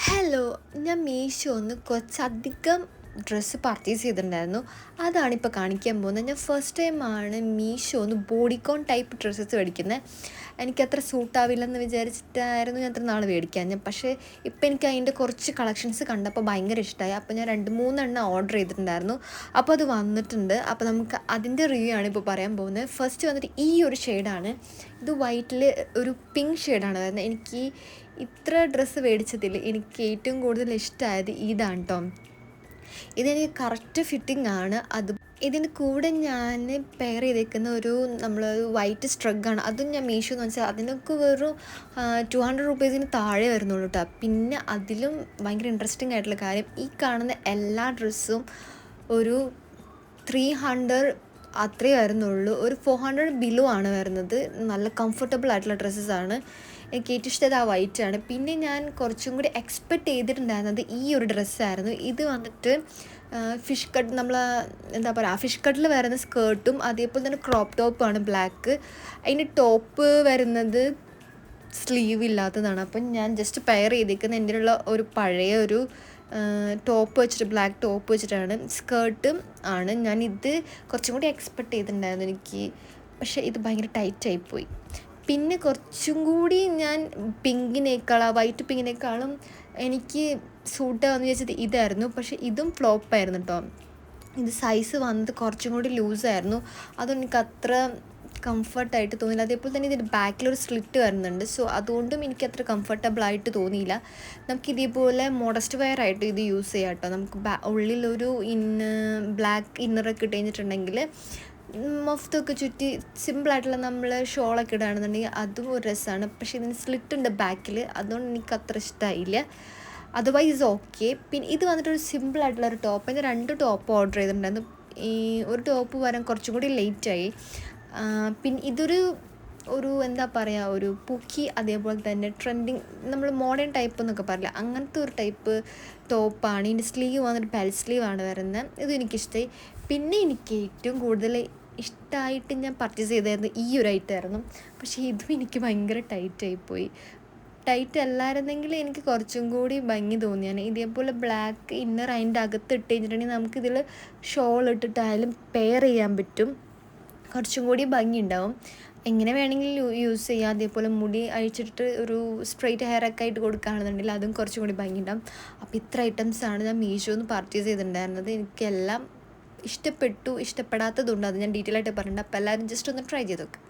Hello, ഞാൻ മീഷോന്ന് കുറച്ചധികം dress purchase ചെയ്തിട്ടുണ്ടായിരുന്നു. അതാണിപ്പോൾ കാണിക്കാൻ പോകുന്നത്. ഞാൻ ഫസ്റ്റ് ടൈമാണ് മീഷോന്ന് ബോഡിക്കോൺ ടൈപ്പ് ഡ്രസ്സസ് മേടിക്കുന്നത്. എനിക്കത്ര സൂട്ടാവില്ലെന്ന് വിചാരിച്ചിട്ടായിരുന്നു ഞാൻ അത്ര നാൾ മേടിക്കാൻ. പക്ഷേ ഇപ്പോൾ എനിക്ക് അതിൻ്റെ കുറച്ച് കളക്ഷൻസ് കണ്ടപ്പോൾ ഭയങ്കര ഇഷ്ടമായി. അപ്പോൾ ഞാൻ 2-3 എണ്ണം ഓർഡർ ചെയ്തിട്ടുണ്ടായിരുന്നു. അപ്പോൾ അത് വന്നിട്ടുണ്ട്. അപ്പോൾ നമുക്ക് അതിൻ്റെ റിവ്യൂ ആണ് ഇപ്പോൾ പറയാൻ പോകുന്നത്. ഫസ്റ്റ് വന്നിട്ട് ഈ ഒരു ഷെയ്ഡാണ്. ഇത് വൈറ്റിൽ ഒരു പിങ്ക് ഷെയ്ഡാണ് വരുന്നത്. എനിക്ക് ഇത്ര ഡ്രസ്സ് മേടിച്ചതിൽ എനിക്ക് ഏറ്റവും കൂടുതൽ ഇഷ്ടമായത് ഇതാണ് കേട്ടോ. ഇതെനിക്ക് കറക്റ്റ് ഫിറ്റിംഗ് ആണ്. ഇതിന് കൂടെ ഞാൻ പെയർ ചെയ്തേക്കുന്ന ഒരു വൈറ്റ് സ്ട്രഗാണ്. അതും ഞാൻ മീഷോ എന്ന് വെച്ചാൽ അതിനൊക്കെ വെറും 200 റുപ്പീസിന് താഴെ വരുന്നുള്ളൂ കേട്ടോ. പിന്നെ അതിലും ഭയങ്കര ഇൻട്രസ്റ്റിംഗ് ആയിട്ടുള്ള കാര്യം, ഈ കാണുന്ന എല്ലാ ഡ്രസ്സും ഒരു 300 അത്രയേ വരുന്നുള്ളൂ. ഒരു 400 ബിലോ ആണ് വരുന്നത്. നല്ല കംഫർട്ടബിൾ ആയിട്ടുള്ള ഡ്രസ്സസ്സാണ്. എനിക്ക് ഏറ്റവും ഇഷ്ടം ആ വൈറ്റാണ്. പിന്നെ ഞാൻ കുറച്ചും കൂടി എക്സ്പെക്റ്റ് ചെയ്തിട്ടുണ്ടായിരുന്നത് ഈ ഒരു ഡ്രസ്സായിരുന്നു. ഇത് വന്നിട്ട് ഫിഷ് കട്ട്, ഫിഷ് കട്ടിൽ വരുന്ന സ്കേർട്ടും അതേപോലെ തന്നെ ക്രോപ്പ് ടോപ്പാണ് ബ്ലാക്ക്. അതിൻ്റെ ടോപ്പ് വരുന്നത് സ്ലീവ് ഇല്ലാത്തതാണ്. അപ്പം ഞാൻ ജസ്റ്റ് പെയർ ചെയ്തേക്കുന്നത് എൻ്റെ ഉള്ള ഒരു പഴയ ഒരു ടോപ്പ് വെച്ചിട്ട്, ബ്ലാക്ക് ടോപ്പ് വെച്ചിട്ടാണ്. സ്കേർട്ടും ആണ്. ഞാനിത് കുറച്ചും കൂടി എക്സ്പെക്റ്റ് ചെയ്തിട്ടുണ്ടായിരുന്നു എനിക്ക്. പക്ഷേ ഇത് ഭയങ്കര ടൈറ്റായിപ്പോയി. പിന്നെ കുറച്ചും കൂടി ഞാൻ വൈറ്റ് പിങ്കിനേക്കാളും എനിക്ക് സൂട്ടാന്ന് വിചാരിച്ചത് ഇതായിരുന്നു. പക്ഷേ ഇതും ഫ്ലോപ്പായിരുന്നു കേട്ടോ. ഇത് സൈസ് വന്നത് കുറച്ചും കൂടി ലൂസായിരുന്നു. അതുകൊണ്ട് എനിക്ക് അത്ര കംഫർട്ടായിട്ട് തോന്നിയില്ല. അതേപോലെ തന്നെ ഇതിൻ്റെ ബാക്കിലൊരു സ്ലിറ്റ് വരുന്നുണ്ട്. സോ അതുകൊണ്ടും എനിക്കത്ര കംഫർട്ടബിളായിട്ട് തോന്നിയില്ല. നമുക്ക് ഇതേപോലെ മോഡസ്റ്റ് വെയർ ആയിട്ട് ഇത് യൂസ് ചെയ്യാം കേട്ടോ. നമുക്ക് ഉള്ളിലൊരു ബ്ലാക്ക് ഇന്നറൊക്കെ ഇട്ട് കഴിഞ്ഞിട്ടുണ്ടെങ്കിൽ മൊഫ്തൊക്കെ ചുറ്റി സിമ്പിളായിട്ടുള്ള നമ്മൾ ഷോളൊക്കെ ഇടുകയാണെന്നുണ്ടെങ്കിൽ അതും ഒരു രസമാണ്. പക്ഷേ ഇതിന് സ്ലിറ്റ് ഉണ്ട് ബാക്കിൽ, അതുകൊണ്ട് എനിക്ക് അത്ര ഇഷ്ടമായില്ല. Otherwise okay. പിന്നെ ഇത് വന്നിട്ടൊരു സിമ്പിളായിട്ടുള്ളൊരു ടോപ്പ്. അതിന് 2 ടോപ്പ് ഓർഡർ ചെയ്തിട്ടുണ്ടായിരുന്നു. ഈ ഒരു ടോപ്പ് വരാൻ കുറച്ചും കൂടി ലേറ്റായി. പിന്നെ ഇതൊരു ഒരു പൂക്കി, അതേപോലെ തന്നെ ട്രെൻഡിങ്, നമ്മൾ മോഡേൺ ടൈപ്പ് എന്നൊക്കെ പറയില്ല, അങ്ങനത്തെ ഒരു ടൈപ്പ് ടോപ്പാണ്. ഇതിൻ്റെ സ്ലീവ് വന്നിട്ട് ബെൽ സ്ലീവാണ് വരുന്നത്. ഇതും എനിക്കിഷ്ടമായി. പിന്നെ എനിക്ക് ഏറ്റവും കൂടുതൽ ഇഷ്ടമായിട്ട് ഞാൻ പർച്ചേസ് ചെയ്തായിരുന്നു ഈ ഒരു ഐറ്റമായിരുന്നു. പക്ഷേ ഇതും എനിക്ക് ഭയങ്കര ടൈറ്റായിപ്പോയി. ടൈറ്റ് അല്ലായിരുന്നെങ്കിൽ എനിക്ക് കുറച്ചും കൂടി ഭംഗി തോന്നിയാണ്. ഇതേപോലെ ബ്ലാക്ക് ഇന്നർ അതിൻ്റെ അകത്ത് ഇട്ട് കഴിഞ്ഞിട്ടുണ്ടെങ്കിൽ നമുക്കിതിൽ ഷോൾ ഇട്ടിട്ടായാലും പെയർ ചെയ്യാൻ പറ്റും. കുറച്ചും കൂടി ഭംഗി ഉണ്ടാവും. എങ്ങനെ വേണമെങ്കിലും യൂസ് ചെയ്യാം. അതേപോലെ മുടി അഴിച്ചിട്ട് ഒരു സ്ട്രെയിറ്റ് ഹെയറൊക്കെ ആയിട്ട് കൊടുക്കുകയാണെന്നുണ്ടെങ്കിൽ അതും കുറച്ചും കൂടി ഭംഗി ഉണ്ടാവും. അപ്പോൾ ഇത്ര ഐറ്റംസാണ് ഞാൻ മീഷോന്ന് പർച്ചേസ് ചെയ്തിട്ടുണ്ടായിരുന്നത്. എനിക്കെല്ലാം ഇഷ്ടപ്പെട്ടു. ഇഷ്ടപ്പെടാത്തതുണ്ട്, അത് ഞാൻ ഡീറ്റെയിൽ ആയിട്ട് പറഞ്ഞിട്ടുണ്ട്. അപ്പോൾ എല്ലാവരും ജസ്റ്റ് ഒന്ന് ട്രൈ ചെയ്ത് നോക്കുക.